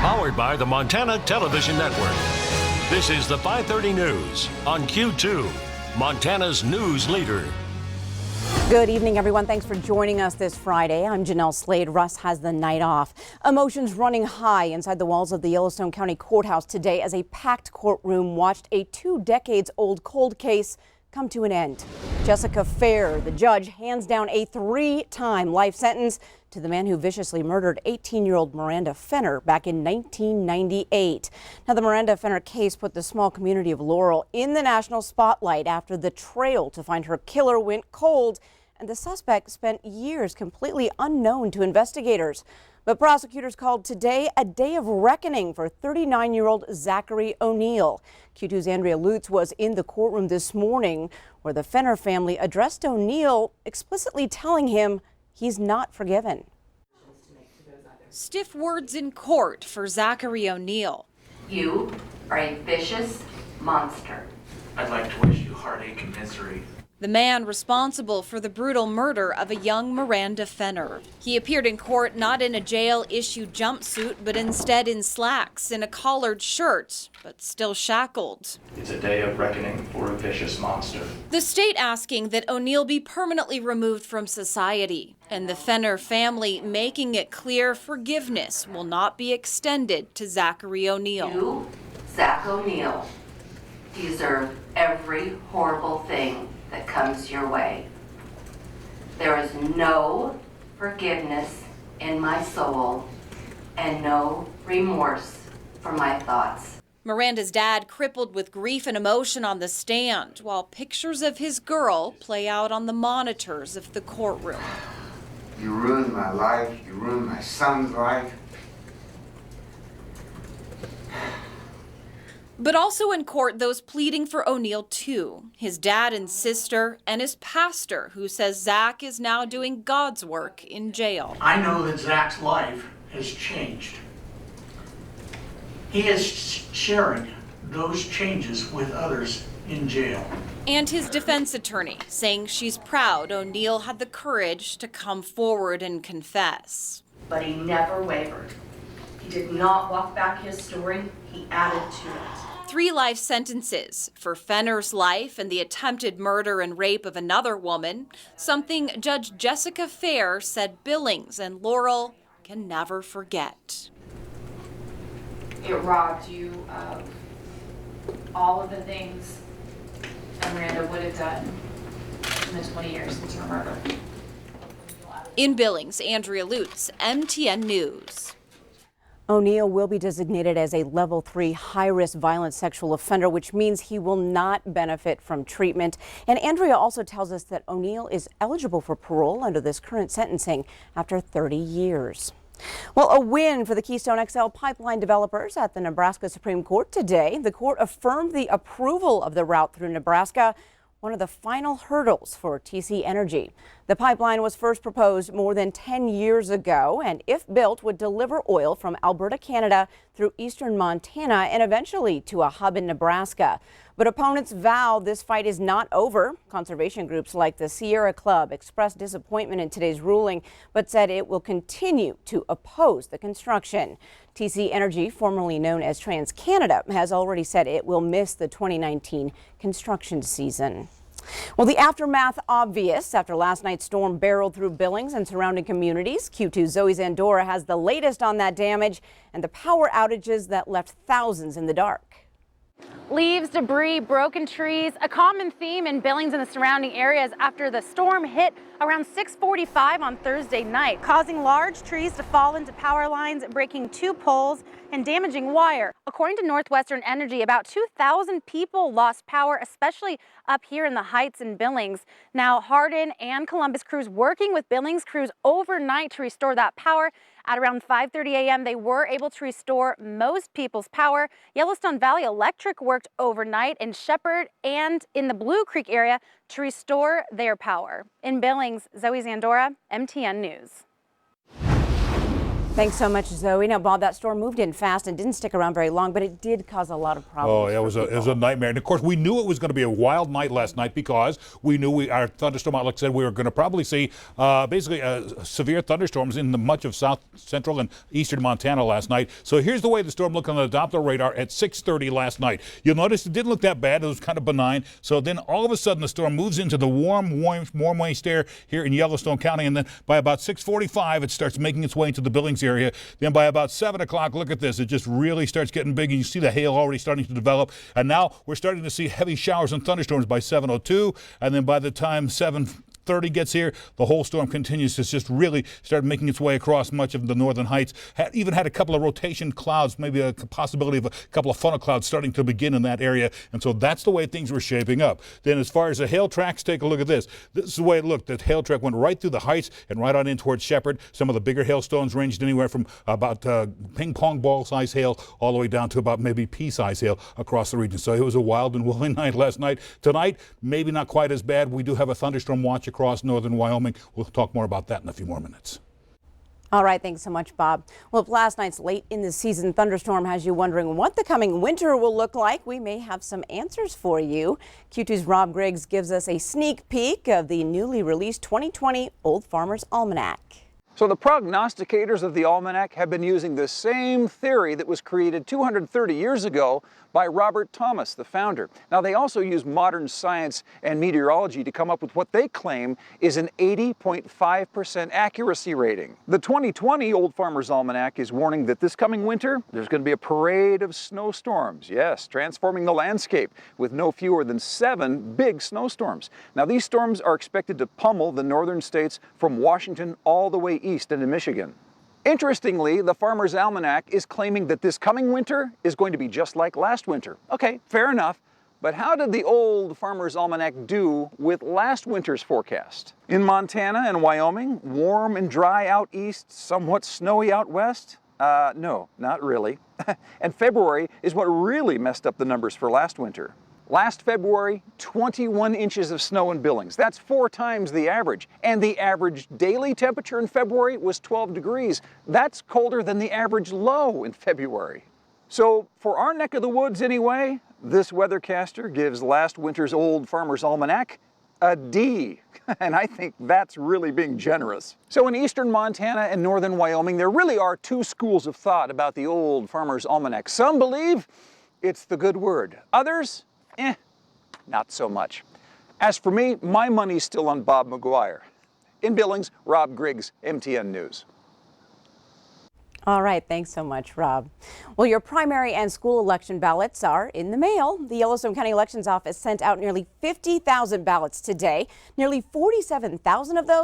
Powered by the Montana Television Network. This is the 530 News on Q2, Montana's news leader. Good evening, everyone. Thanks for joining us this Friday. I'm Jeanelle Slade. Russ has the night off. Emotions running high inside the walls of the Yellowstone County Courthouse today as a packed courtroom watched a 2 decades-old cold case come to an end. Jessica Fair, the judge, hands down a 3-time life sentence to the man who viciously murdered 18-year-old Miranda Fenner back in 1998. Now, the Miranda Fenner case put the small community of Laurel in the national spotlight after the trail to find her killer went cold and the suspect spent years completely unknown to investigators. But prosecutors called today a day of reckoning for 39-year-old Zachary ONeal. Q2's Andrea Lutz was in the courtroom this morning where the Fenner family addressed ONeal, explicitly telling him he's not forgiven. Stiff words in court for Zachary ONeal. You are a vicious monster. I'd like to wish you heartache and misery. The man responsible for the brutal murder of a young Miranda Fenner. He appeared in court not in a jail-issued jumpsuit, but instead in slacks and a collared shirt, but still shackled. It's a day of reckoning for a vicious monster. The state asking that ONeal be permanently removed from society, and the Fenner family making it clear forgiveness will not be extended to Zachary ONeal. You, Zach ONeal, deserve every horrible thing that comes your way. There is no forgiveness in my soul and no remorse for my thoughts. Miranda's dad crippled with grief and emotion on the stand, while pictures of his girl play out on the monitors of the courtroom. You ruined my life, you ruined my son's life. But also in court, those pleading for ONeal too. His dad and sister, and his pastor, who says Zach is now doing God's work in jail. I know that Zach's life has changed. He is sharing those changes with others in jail. And his defense attorney saying she's proud ONeal had the courage to come forward and confess. But he never wavered. He did not walk back his story, he added to it. 3 life sentences for Fenner's life and the attempted murder and rape of another woman, something Judge Jessica Fair said Billings and Laurel can never forget. It robbed you of all of the things Miranda would have done in the 20 years since her murder. In Billings, Andrea Lutz, MTN News. ONeal will be designated as a level 3 high-risk violent sexual offender, which means he will not benefit from treatment. And Andrea also tells us that ONeal is eligible for parole under this current sentencing after 30 years. Well, a win for the Keystone XL pipeline developers at the Nebraska Supreme Court today. The court affirmed the approval of the route through Nebraska, one of the final hurdles for TC Energy. The pipeline was first proposed more than 10 years ago and, if built, would deliver oil from Alberta, Canada through eastern Montana and eventually to a hub in Nebraska. But opponents vow this fight is not over. Conservation groups like the Sierra Club expressed disappointment in today's ruling, but said it will continue to oppose the construction. TC Energy, formerly known as TransCanada, has already said it will miss the 2019 construction season. Well, the aftermath obvious after last night's storm barreled through Billings and surrounding communities. Q2's Zoe Zandora has the latest on that damage and the power outages that left thousands in the dark. Leaves, debris, broken trees, a common theme in Billings and the surrounding areas after the storm hit around 6:45 on Thursday night, causing large trees to fall into power lines, breaking 2 poles and damaging wire. According to Northwestern Energy, about 2,000 people lost power, especially up here in the Heights in Billings. Now, Hardin and Columbus crews working with Billings crews overnight to restore that power. At around 5:30 a.m., they were able to restore most people's power. Yellowstone Valley Electric worked overnight in Shepherd and in the Blue Creek area to restore their power. In Billings, Zoe Zandora, MTN News. Thanks so much, Zoe. Now, Bob, that storm moved in fast and didn't stick around very long, but it did cause a lot of problems. Oh, yeah, it was a nightmare. And of course, we knew it was going to be a wild night last night because we knew our thunderstorm outlook said we were going to probably see basically severe thunderstorms in much of south, central, and eastern Montana last night. So here's the way the storm looked on the Doppler radar at 6:30 last night. You'll notice it didn't look that bad. It was kind of benign. So then all of a sudden the storm moves into the warm moist air here in Yellowstone County, and then by about 6:45 it starts making its way into the Billings area. Then by about 7 o'clock, look at this, it just really starts getting big, and you see the hail already starting to develop. And now we're starting to see heavy showers and thunderstorms by 7:02, and then by the time 7:30 gets here, the whole storm continues to just really start making its way across much of the northern heights. Even had a couple of rotation clouds, maybe a possibility of a couple of funnel clouds starting to begin in that area. And so that's the way things were shaping up. Then as far as the hail tracks, take a look at this. This is the way it looked. The hail track went right through the heights and right on in towards Shepherd. Some of the bigger hailstones ranged anywhere from about ping pong ball size hail all the way down to about maybe pea size hail across the region. So it was a wild and woolly night last night. Tonight, maybe not quite as bad. We do have a thunderstorm watch across northern Wyoming. We'll talk more about that in a few more minutes. All right, thanks so much, Bob. Well, if last night's late in the season thunderstorm has you wondering what the coming winter will look like, we may have some answers for you. Q2's Rob Griggs gives us a sneak peek of the newly released 2020 Old Farmer's Almanac. So the prognosticators of the Almanac have been using the same theory that was created 230 years ago by Robert Thomas, the founder. Now, they also use modern science and meteorology to come up with what they claim is an 80.5% accuracy rating. The 2020 Old Farmer's Almanac is warning that this coming winter, there's going to be a parade of snowstorms. Yes, transforming the landscape with no fewer than 7 big snowstorms. Now, these storms are expected to pummel the northern states from Washington all the way east into Michigan. Interestingly, the Farmer's Almanac is claiming that this coming winter is going to be just like last winter. Okay, fair enough, but how did the Old Farmer's Almanac do with last winter's forecast? In Montana and Wyoming, warm and dry out east, somewhat snowy out west? No, not really. And February is what really messed up the numbers for last winter. Last February, 21 inches of snow in Billings. That's 4 times the average. And the average daily temperature in February was 12 degrees. That's colder than the average low in February. So for our neck of the woods anyway, this weathercaster gives last winter's Old Farmer's Almanac a D. And I think that's really being generous. So in eastern Montana and northern Wyoming, there really are 2 schools of thought about the Old Farmer's Almanac. Some believe it's the good word. Others, not so much. As for me, my money's still on Bob McGuire. In Billings, Rob Griggs, MTN News. All right, thanks so much, Rob. Well, your primary and school election ballots are in the mail. The Yellowstone County Elections Office sent out nearly 50,000 ballots today. Nearly 47,000 of those